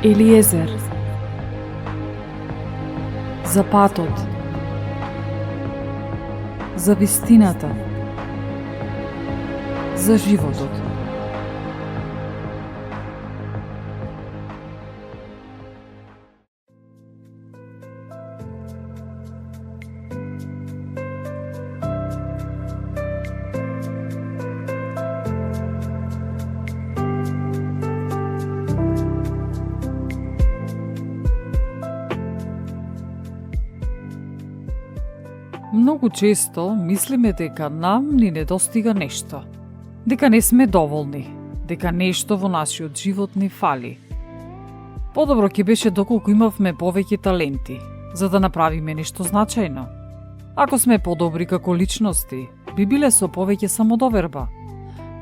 Елиезер. За патот. За вистината. За животот. Многу често мислиме дека нам ни недостига нешто, дека не сме доволни, дека нешто во нашиот живот ни фали. Подобро ќе беше доколку имавме повеќе таленти, за да направиме нешто значајно. Ако сме подобри како личности, би биле со повеќе самодоверба,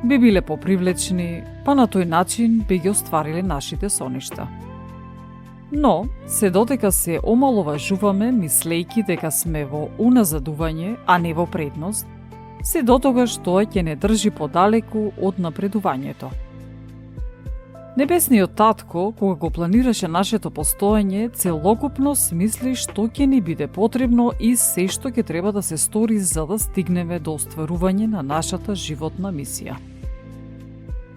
би биле попривлечни, па на тој начин би ги оствариле нашите соништа. Но, се додека се омаловажуваме мислејки дека сме во уназадување, а не во предност, се дотогаш тоа ќе не држи подалеку од напредувањето. Небесниот татко, кога го планираше нашето постоење, целокупно смисли што ќе ни биде потребно и се што ќе треба да се стори за да стигнеме до остварување на нашата животна мисија.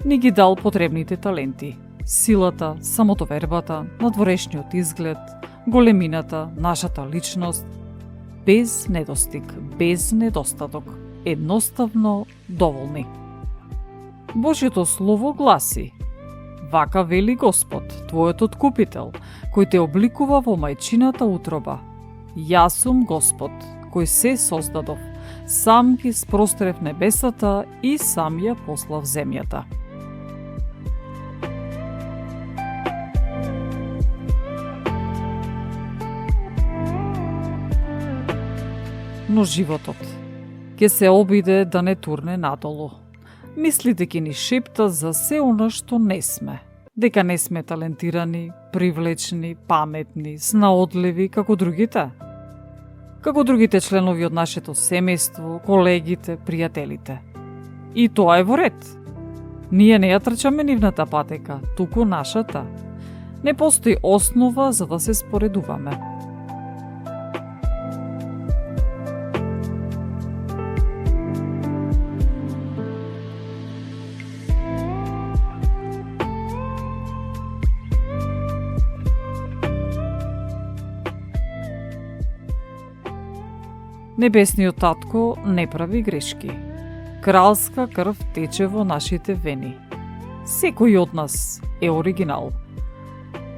Ни ги дал потребните таленти, силата, самодовербата, надворешниот изглед, големината, нашата личност, без недостиг, без недостаток, едноставно доволни. Божјото слово гласи: вака вели Господ, твојот откупител, кој те обликува во мајчината утроба. Јас сум Господ, кој се создадов, сам ги спрострев небесата и сам ја послав земјата. Но животот ќе се обиде да не турне надолу. Мислите ќе ни шепта за се она што не сме. Дека не сме талентирани, привлечни, паметни, снаодливи како другите. Како другите членови од нашето семејство, колегите, пријателите. И тоа е во ред. Ние не ја трчаме нивната патека, туку нашата. Не постои основа за да се споредуваме. Небесниот татко не прави грешки. Кралска крв тече во нашите вени. Секој од нас е оригинал.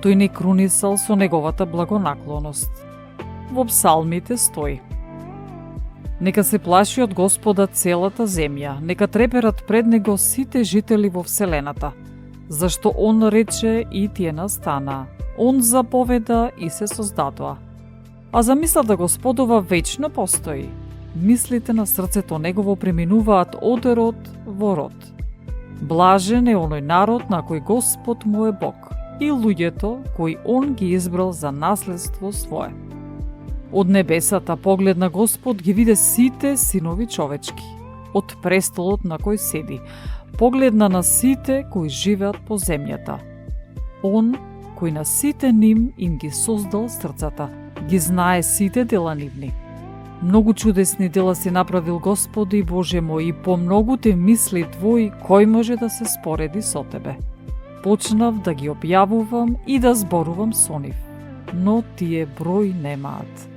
Тој не крунисал со неговата благонаклоност. Во псалмите стои: нека се плаши од Господа целата земја, нека треперат пред него сите жители во вселената, зашто он рече и тие настана, он заповеда и се создадоа. А замислата Господова вечно постои. Мислите на срцето негово преминуваат од род во род. Блажен е оној народ на кој Господ му е Бог и луѓето кои он ги избрал за наследство свое. Од небесата погледна Господ ги виде сите синови човечки. Од престолот на кој седи, погледна на сите кои живеат по земјата. Он кој на сите ним им ги создал срцата, ги знае сите дела нивни. Многу чудесни дела си направил Господи Боже мој, и по многу те мисли твои, кој може да се спореди со тебе. Почнав да ги објавувам и да зборувам со нив, но тие број немаат.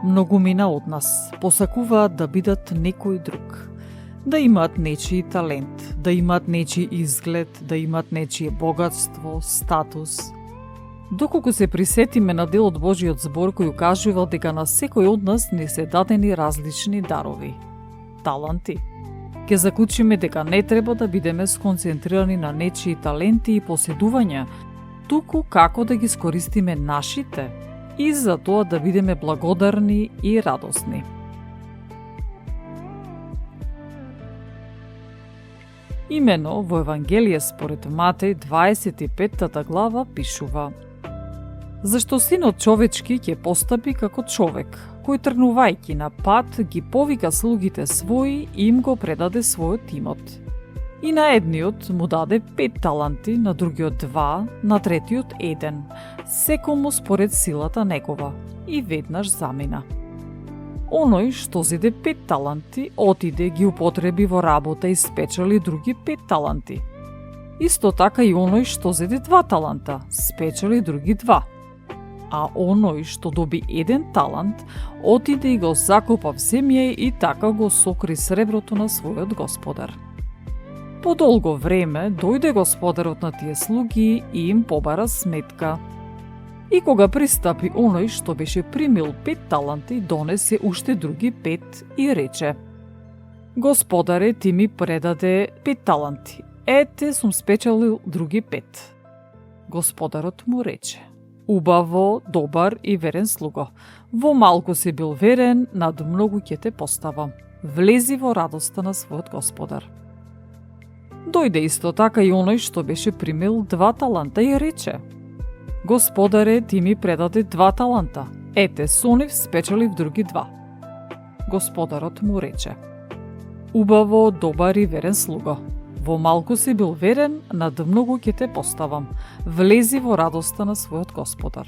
Многумина од нас посакуваат да бидат некој друг, да имаат нечiji талент, да имаат нечiji изглед, да имаат нечие богатство, статус. Доколку се присетиме на дел од Божиот збор кој укажува дека на секој од нас не се дадени различни дарови, таланти, ќе заклучиме дека не треба да бидеме сконцентрирани на нечiji таленти и поседувања, туку како да ги скористиме нашите и за тоа да бидеме благодарни и радосни. Имено во Евангелие според Матеј 25 глава пишува: Зашто синот човечки ќе постапи како човек, кој тргнувајќи на пат ги повика слугите своји и им го предаде својот имот. И на едниот му даде 5 таланти, на другиот 2, на третиот 1, секому според силата негова, и веднаш замина. Оној што зеде 5 таланти, отиде ги употреби во работа и спечели други 5 таланти. Исто така и оној што зеде 2 таланта, спечели други 2. А оној што доби 1 талант, отиде и го закопа в земја и така го сокри среброто на својот господар. По долго време дојде господарот на тие слуги и им побара сметка. И кога пристапи оној што беше примил 5 таланти, донесе уште други 5 и рече: Господаре, ти ми предаде 5 таланти. Ете, сум спечелил други 5. Господарот му рече: Убаво, добар и верен слуго. Во малку си бил верен, над многу ќе те поставам. Влези во радоста на својот господар. Дојде исто така и оној што беше примил 2 таланта и рече: Господаре, ти ми предаде 2 таланта. Ете, со нив спечелив други 2. Господарот му рече: Убаво, добар и верен слуго. Во малку си бил верен, над многу ќе те поставам. Влези во радоста на својот господар.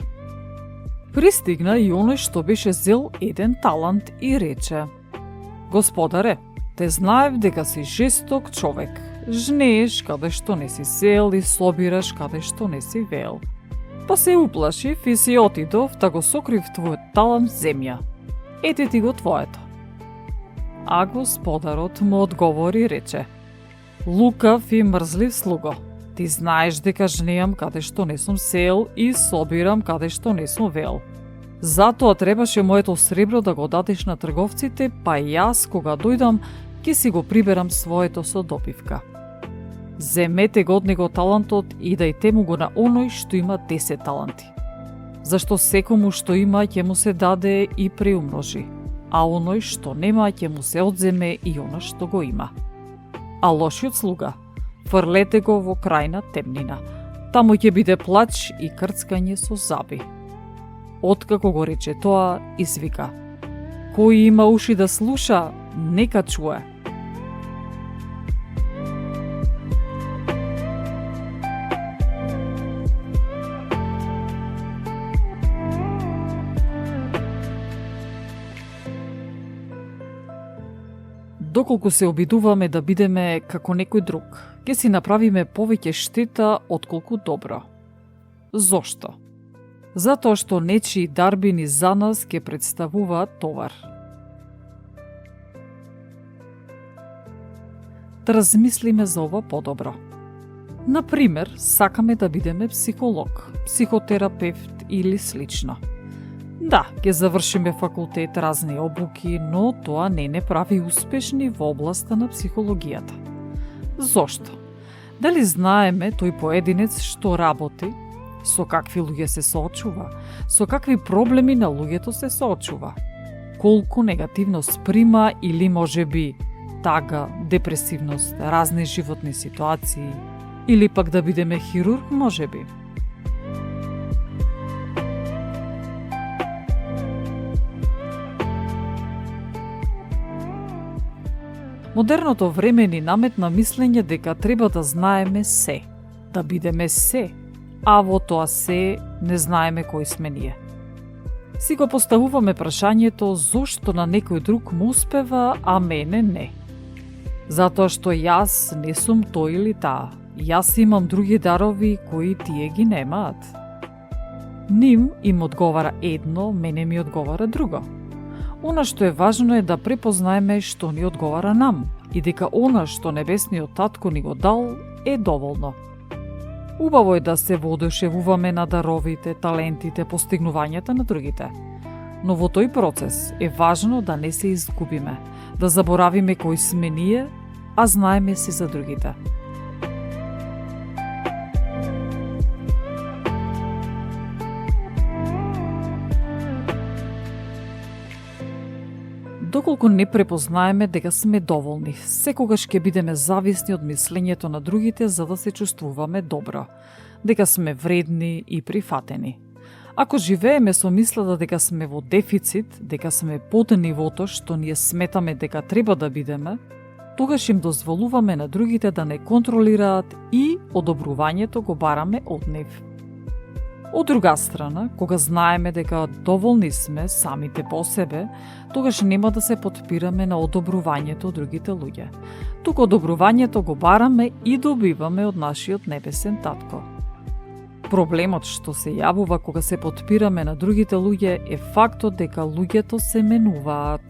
Пристигна и оној што беше зел 1 талант и рече: Господаре, те знаев дека си жесток човек. Жнееш каде што не си сеел и собираш каде што не си веел. Па се уплашив и си отидов да го сокрив твојот талант в земја. Ете ти го твоето. А господарот му одговори и рече: Лукав и мрзлив слуго, ти знаеш дека жнеам каде што не сум сеел и собирам каде што не сум веел. Затоа требаше моето сребро да го дадеш на трговците, па и јас кога дојдам ќе си го приберам своето со допивка. Земете го од него талантот и дајте му го на оној што има 10 таланти. Зашто секому што има ќе му се даде и преумножи, а оној што нема ќе му се одземе и она што го има. А лошиот слуга фрлете го во крајна темнина. Таму ќе биде плач и крцкање со заби. Откако го рече тоа, извика: Кој има уши да слуша, нека чуе. Доколку се обидуваме да бидеме како некој друг, ќе си направиме повеќе штета отколку добро. Зошто? Затоа што нечии дарбини за нас ќе представуваат товар. Да размислиме за ова подобро. Например, сакаме да бидеме психолог, психотерапевт или слично. Да, ќе завршиме факултет, разни обуки, но тоа не прави успешни во областа на психологијата. Зошто? Дали знаеме тој поединец што работи, со какви луѓе се соочува, со какви проблеми на луѓето се соочува, колку негативност прима или можеби тага, депресивност, разни животни ситуации, или пак да бидеме хирург можеби. Модерното време ни наметна мислење дека треба да знаеме се, да бидеме се, а во тоа се не знаеме кои сме ние. Си го поставуваме прашањето зошто на некој друг му успева, а мене не. Затоа што јас не сум тој или таа, јас имам други дарови кои тие ги немаат. Ним им одговара едно, мене ми одговара друго. Она што е важно е да препознаеме што ни одговара нам и дека она што Небесниот Татко ни го дал е доволно. Убаво е да се воодушевуваме на даровите, талентите, постигнувањата на другите. Но во тој процес е важно да не се изгубиме, да заборавиме кои сме ние, а знаеме си за другите. Доколку не препознаеме дека сме доволни, секогаш ќе бидеме зависни од мислењето на другите за да се чувствуваме добро, дека сме вредни и прифатени. Ако живееме со мислата дека сме во дефицит, дека сме под нивото што ние сметаме дека треба да бидеме, тогаш им дозволуваме на другите да не контролираат и одобрувањето го бараме од нив. Од друга страна, кога знаеме дека доволни сме самите по себе, тогаш нема да се потпираме на одобрувањето од другите луѓе. Туку одобрувањето го бараме и добиваме од нашиот небесен татко. Проблемот што се јавува кога се потпираме на другите луѓе е фактот дека луѓето се менуваат.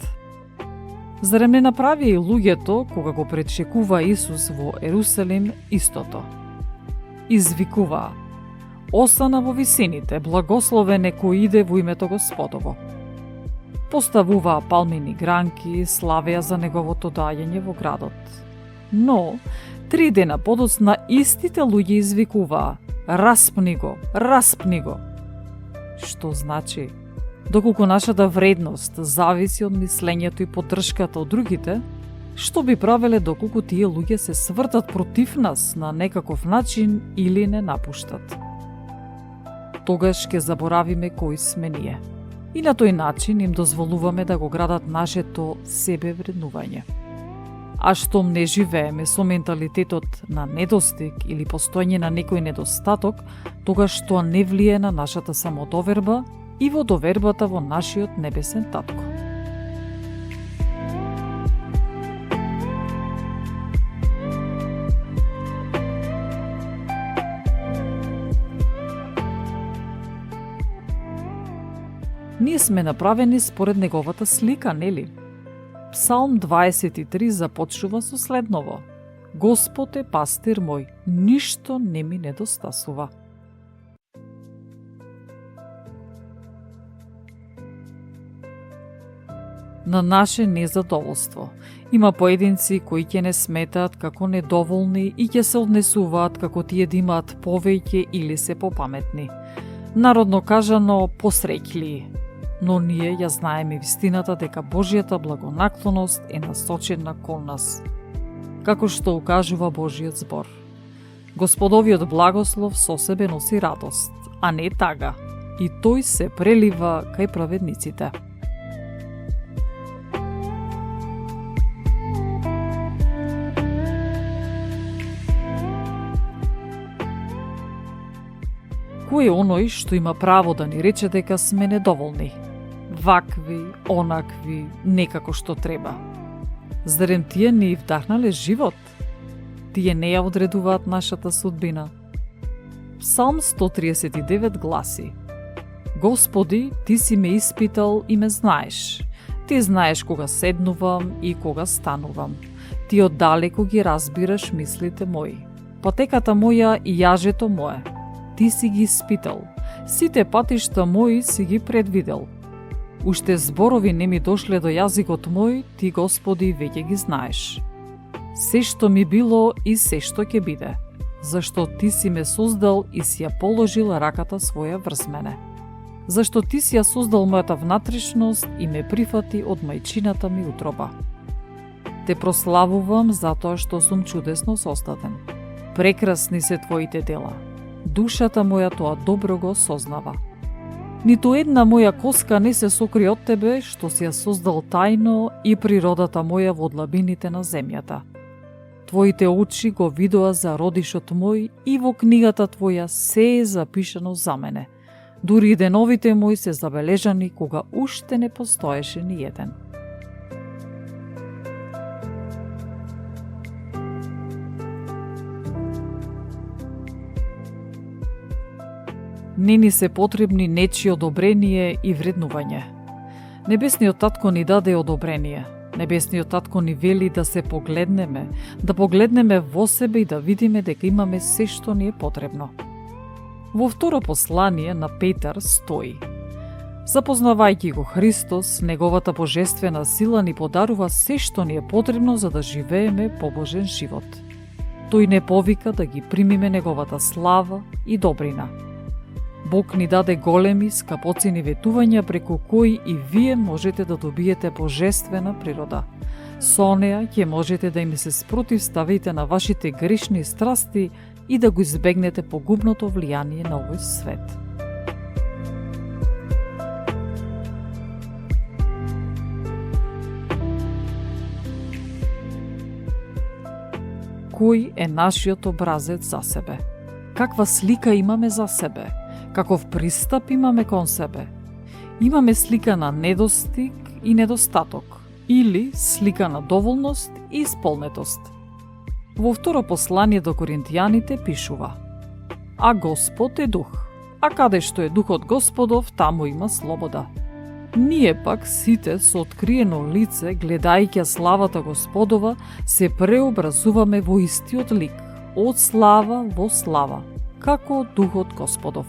Зарем не направи и луѓето кога го пречекува Исус во Ерусалим истото? Извикуваа: Осана во висините, благословен е кој иде во името Господово. Поставуваа палмини гранки, славеа за неговото доаѓање во градот. Но, 3 дена подоцна истите луѓе извикуваа: Распни го, распни го! Што значи? Доколку нашата вредност зависи од мислењето и поддршката од другите, што би правеле доколку тие луѓе се свртат против нас на некаков начин или не напуштат? Тогаш ќе заборавиме кои сме ние. И на тој начин им дозволуваме да го градат нашето себевреднување. А штом не живееме со менталитетот на недостиг или постоење на некој недостаток, тогаш тоа не влие на нашата самодоверба и во довербата во нашиот небесен татко. Ние сме направени според неговата слика, нели? Псалм 23 започнува со следново: Господ е пастир мој, ништо не ми недостасува. На наше незадоволство има поединци кои ќе не сметаат како недоволни и ќе се однесуваат како тие да имаат повеќе или се попаметни. Народно кажано, посреќли. Но ние ја знаеме вистината дека Божјата благонаклоност е насочена кон нас. Како што укажува Божјиот збор: Господовиот благослов со себе носи радост, а не тага, и тој се прелива кај праведниците. Кој е оној што има право да ни рече дека сме недоволни? Вакви, онакви, некако што треба. Зарем тие не вдахнале живот? Тие не ја одредуваат нашата судбина. Псалм 139 гласи: Господи, ти си ме испитал и ме знаеш. Ти знаеш кога седнувам и кога станувам. Ти оддалеку ги разбираш мислите мои. Патеката моја и јажето мое, ти си ги испитал, сите патишта мои си ги предвидел. Уште зборови не ми дошле до јазикот мој, ти, Господи, веќе ги знаеш. Се што ми било и се што ќе биде, зашто ти си ме создал и си ја положил раката своја врз мене. Зашто ти си ја создал мојата внатрешност и ме прифати од мајчината ми утроба. Те прославувам затоа што сум чудесно создаден. Прекрасни се твоите дела. Душата моја тоа добро го сознава. Ниту една моја коска не се сокри од тебе, што си ја создал тајно и природата моја во длабините на земјата. Твоите очи го видоа за родишот мој и во книгата твоја се е запишано за мене. Дури и деновите мои се забележани кога уште не постоеше ни еден. Не ни се потребни нечие одобрение и вреднување. Небесниот татко ни даде одобрение. Небесниот татко ни вели да се погледнеме, да погледнеме во себе и да видиме дека имаме се што ни е потребно. Во второ послание на Петар стои: запознавајќи го Христос, неговата божествена сила ни подарува се што ни е потребно за да живееме побожен живот. Тој не повика да ги примиме неговата слава и добрина. Бог ни даде големи, скапоцени ветувања преку кои и вие можете да добиете божествена природа. Со неа ќе можете да им се спротивставите на вашите грешни страсти и да го избегнете погубното влијание на овој свет. Кој е нашиот образец за себе? Каква слика имаме за себе? Каков пристап имаме кон себе? Имаме слика на недостиг и недостаток, или слика на доволност и исполнетост. Во второ послание до Коринтијаните пишува: а Господ е дух, а каде што е духот Господов, таму има слобода. Ние пак сите со откриено лице, гледајќи славата Господова, се преобразуваме во истиот лик, од слава во слава, како духот Господов.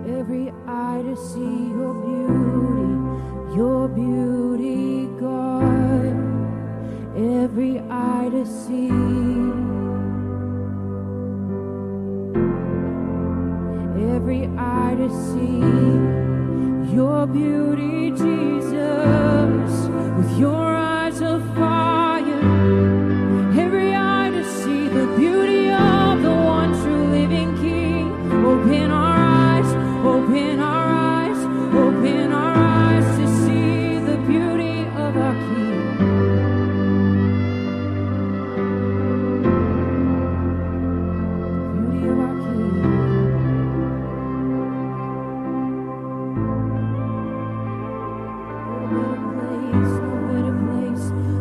Every eye to see your beauty, God. Every eye to see. Every eye to see your beauty, Jesus, with your eyes of fire. Every eye to see the beauty of the one true living King. Open our eyes, open our eyes, open our eyes to see the beauty of our King. Beauty of our King.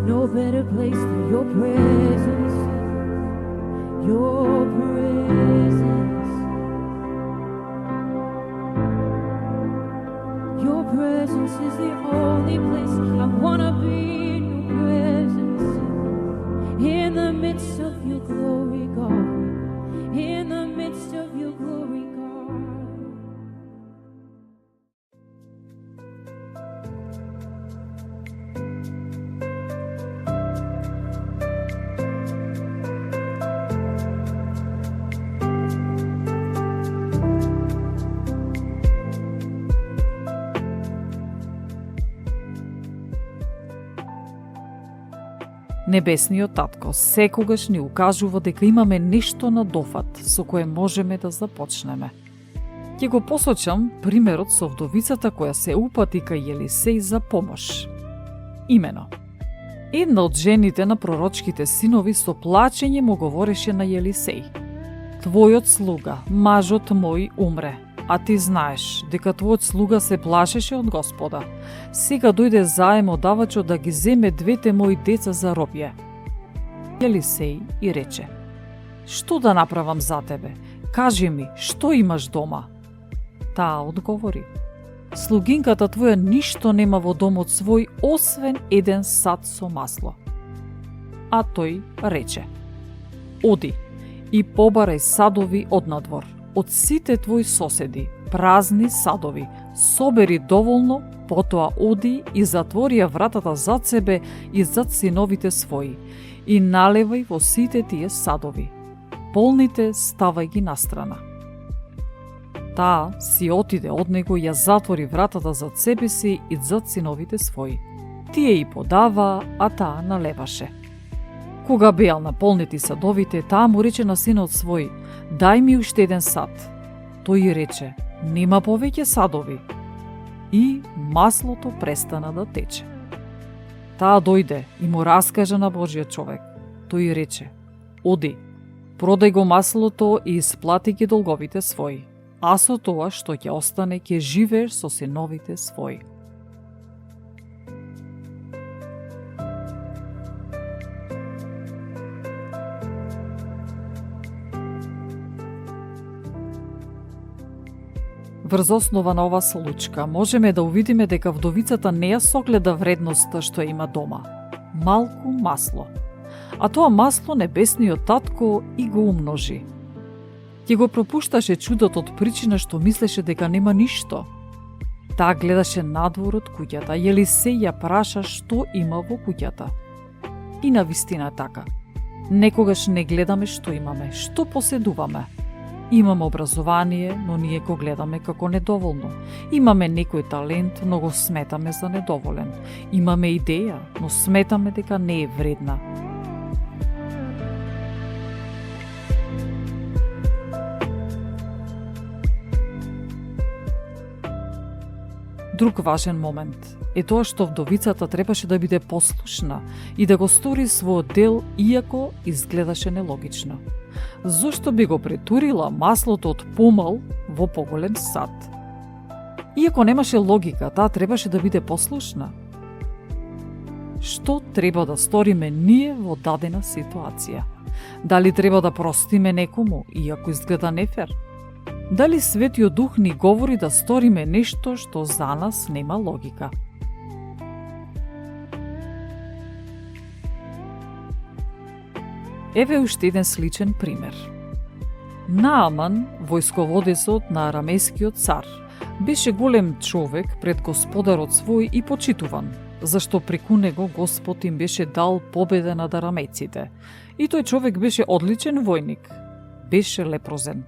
No better place than your presence, your presence. Your presence is the only place I wanna be. In your presence, in the midst of your glory, God. In the midst of your glory, God. Небесниот татко секогаш ни укажува дека имаме нешто на дофат со кое можеме да започнеме. Ќе го посочам примерот со вдовицата која се упати кај Елисеј за помош. Имено, една од жените на пророчките синови со плачење му говореше на Елисеј: твојот слуга, мажот мој, умре. а ти знаеш дека твојот слуга се плашеше од Господа. Сега дојде заемодавачот да ги земе двете мои деца за робје. Елисеј и рече: Што да направам за тебе? Кажи ми, што имаш дома? Таа одговори: Слугинката твоја ништо нема во домот свој, освен еден сад со масло. А тој рече: Оди и побарај садови однадвор, од сите твои соседи, празни садови, собери доволно, потоа оди и затвори ја вратата зад себе и зад синовите своји, и налевај во сите тие садови. Полните ставај ги настрана. Таа си отиде од него, ја затвори вратата зад себе си и зад синовите своји. Тие и подава, а таа налеваше. Кога беал наполнети садовите, таа му рече на синот свој: Дај ми уште еден сад. Тој рече: Нема повеќе садови. И маслото престана да тече. Таа дојде и му раскажа на Божиот човек. Тој рече: Оди, продај го маслото и исплати ги долговите своји, а со тоа што ќе остане ќе живееш со синовите своји. Врз основа на ова случка можеме да увидиме дека вдовицата не ја согледа вредноста што има дома. Малку масло. А тоа масло небесниот татко и го умножи. Ќе го пропушташе чудото од причина што мислеше дека нема ништо. Таа гледаше надвор од куќата и Елисеј ја праша што има во куќата. И навистина така. Некогаш не гледаме што имаме, што поседуваме. Имаме образование, но ние го гледаме како недоволно. Имаме некој талент, но го сметаме за недоволен. Имаме идеја, но сметаме дека не е вредна. Друг важен момент е тоа што вдовицата требаше да биде послушна и да го стори својот дел, иако изгледаше нелогично. Зошто би го претурила маслото од помал во поголем сад? Иако немаше логика, таа требаше да биде послушна. Што треба да сториме ние во дадена ситуација? Дали треба да простиме некому, иако изгледа нефер? Дали Светиот Дух ни говори да сториме нешто што за нас нема логика? Еве уште еден сличен пример. Нааман, војсководецот на арамејскиот цар, беше голем човек пред господарот свој и почитуван, зашто преку него Господ им беше дал победа над арамејците. И тој човек беше одличен војник. Беше лепрозен.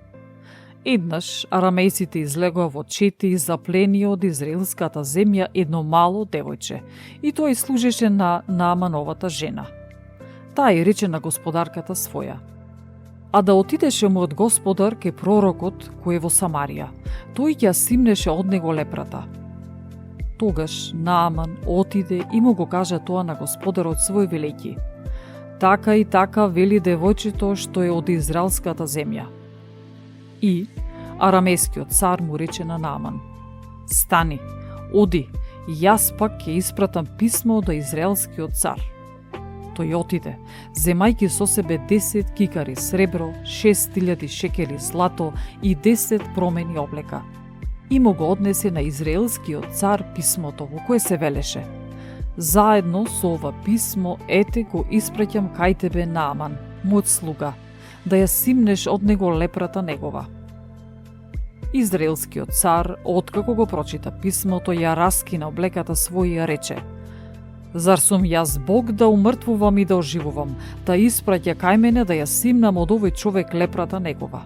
Еднаш арамејците излегоа во чети и заплени од израелската земја едно мало девојче, и тој служеше на Наамановата жена. Таа и рече на господарката своја: А да отидеше му од господар ке пророкот кој е во Самарија, тој ќе симнеше од него лепрата. Тогаш Нааман отиде и му го кажа тоа на господарот свој велејќи: Така и така вели девојчето што е од израелската земја. И арамејскиот цар му рече на Нааман: Стани, оди, јас пак ќе испратам писмо до израелскиот цар. Тој отиде, земајќи со себе 10 кикари сребро, 6000 шекели злато и 10 промени облека. И му го однесе на израелскиот цар писмото во кое се велеше: Заедно со ова писмо ете го испраќам кај тебе Нааман, мојот слуга, да ја симнеш од него лепрата негова. Израелскиот цар, откако го прочита писмото, ја раскина облеката своја и ја рече: Зар сум јас Бог да умртвувам и да оживувам, да испраќа кај мене да ја симнам од овој човек лепрата негова?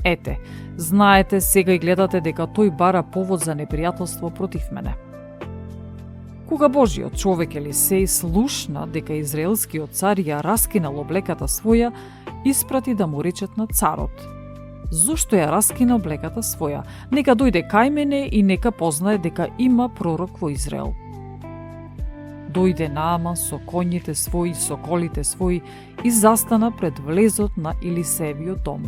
Ете, знаете, сега и гледате дека тој бара повод за непријателство против мене. Кога Божиот човек Елисеј слушна дека израелскиот цар ја раскинал облеката своја, испрати да му речат на царот: Зошто ја раскина облеката своја? Нека дојде кај мене и нека познае дека има пророк во Израел. Дојде Нааман со коњите своји, со колите своји и застана пред влезот на Елисеевиот дом.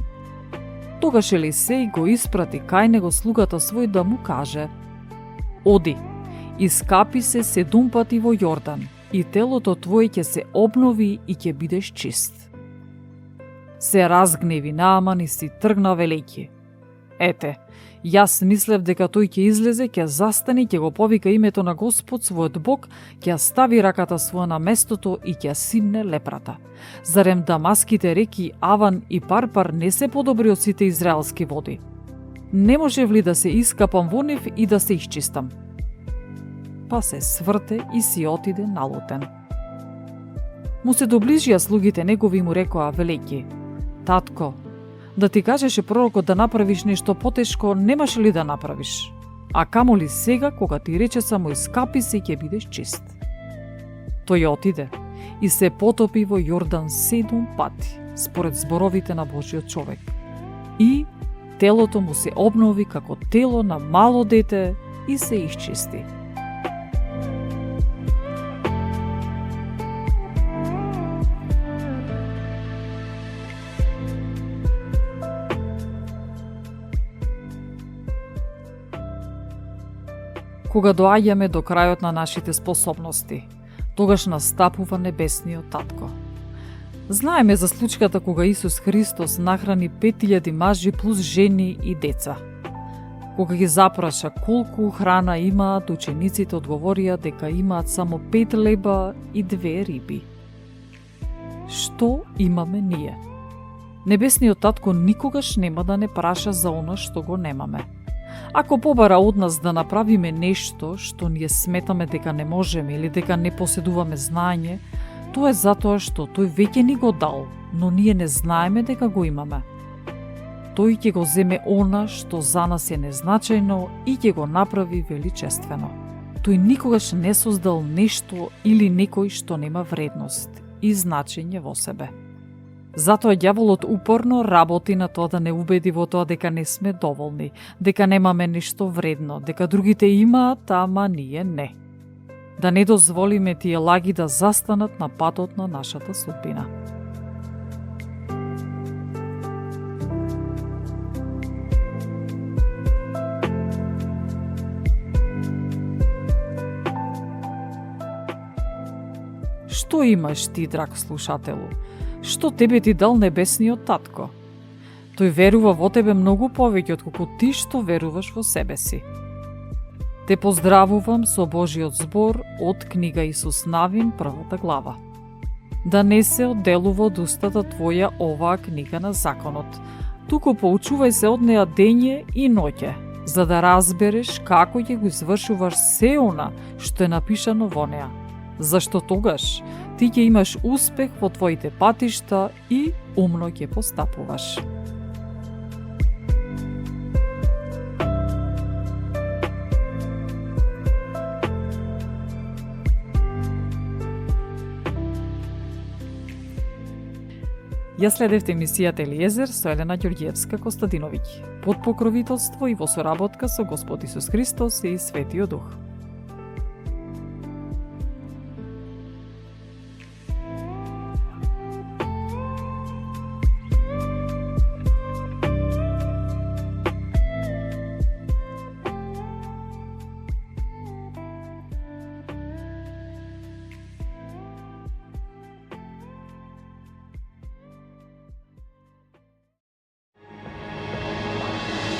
Тогаш Елисеј го испрати кај него слугата свој да му каже: Оди, искапи се 7 пати во Јордан, и телото твое ќе се обнови и ќе бидеш чист. Се разгневи Нааман и си тргна велејќи: Ете, јас мислев дека тој ќе излезе, ќе застане, ќе го повика името на Господ својот Бог, ќе стави раката своја на местото и ќе симне лепрата. Зарем дамаските реки Аван и Парпар не се подобри од сите израелски води? Не можев ли да се искапам во нив и да се исчистам? Па се сврте и си отиде налутен. Му се доближија слугите негови и му рекоа велејќи: Татко, да ти кажеше пророкот да направиш нешто потешко, немаше ли да направиш? А камоли сега, кога ти рече само искапи се и ќе бидеш чист. Тој отиде и се потопи во Јордан 7 пати, според зборовите на Божиот човек. И телото му се обнови како тело на мало дете и се исчисти. Кога доаѓаме до крајот на нашите способности, тогаш настапува небесниот татко. Знаеме за случката кога Исус Христос нахрани 5000 мажи плюс жени и деца. Кога ги запраша колку храна имаат, учениците одговорија дека имаат само 5 леба и 2 риби. Што имаме ние? Небесниот татко никогаш нема да не праша за она што го немаме. Ако побара од нас да направиме нешто што ние сметаме дека не можеме или дека не поседуваме знаење, тоа е затоа што тој веќе ни го дал, но ние не знаеме дека го имаме. Тој ќе го земе она што за нас е незначајно и ќе го направи величествено. Тој никогаш не создал нешто или некој што нема вредност и значење во себе. Затоа ѓаволот упорно работи на тоа да не убеди во тоа дека не сме доволни, дека немаме нешто вредно, дека другите имаат, ама ние не. Да не дозволиме тие лаги да застанат на патот на нашата судбина. Што имаш ти, драг слушателу? Што тебе ти дал небесниот татко? Тој верува во тебе многу повеќе отколку ти што веруваш во себе си. Те поздравувам со Божиот збор од книга Исус Навин, 1 глава. Да не се одделува од устата твоја оваа книга на законот, туку поучувај се од неа дење и ноќе, за да разбереш како ќе го извршуваш се она што е напишано во неа. Зашто тогаш ти ќе имаш успех во твоите патишта и умно ќе постапуваш. Ја следевте емисијата Елиезер со Елена Ѓорѓиевска Костадиновиќ, под покровителство и во соработка со Господ Исус Христос и Светиот Дух.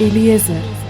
Eliezer